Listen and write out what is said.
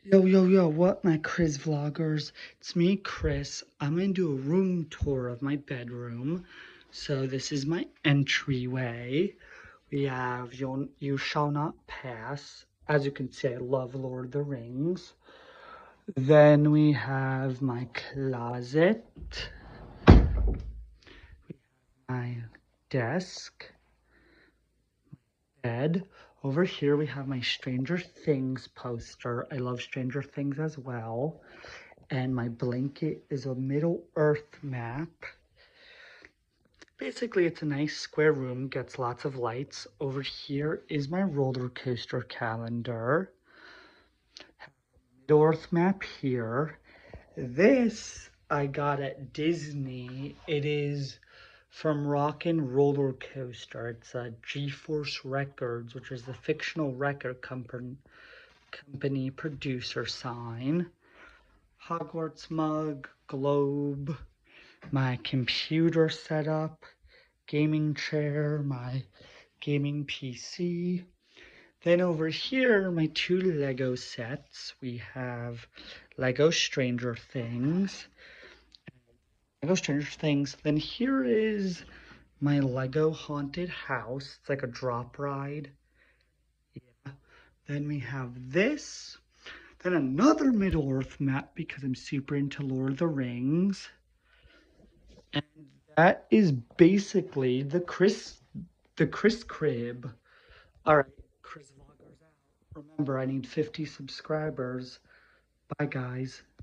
Yo, what my Chris vloggers? It's me, Chris. I'm gonna do a room tour of my bedroom. So this is my entryway. We have You Shall Not Pass. As you can see, I love Lord of the Rings. Then we have my closet, my desk, bed. Over here we have my Stranger Things poster. I love Stranger Things as well. And my blanket is a Middle Earth map. Basically, it's a nice square room, gets lots of lights. Over here is my roller coaster calendar. Middle Earth map here. This I got at Disney. It is from Rockin' Roller Coaster. It's a G-Force Records, which is the fictional record company producer sign. Hogwarts mug, globe, my computer setup, gaming chair, my gaming PC. Then over here, my two Lego sets. We have Lego Stranger Things. Then here is my Lego Haunted House. It's like a drop ride. Yeah. Then we have this. Then another Middle Earth map because I'm super into Lord of the Rings. And that is basically the Chris Crib. All right, Chris Vloggers out. Remember, I need 50 subscribers. Bye, guys.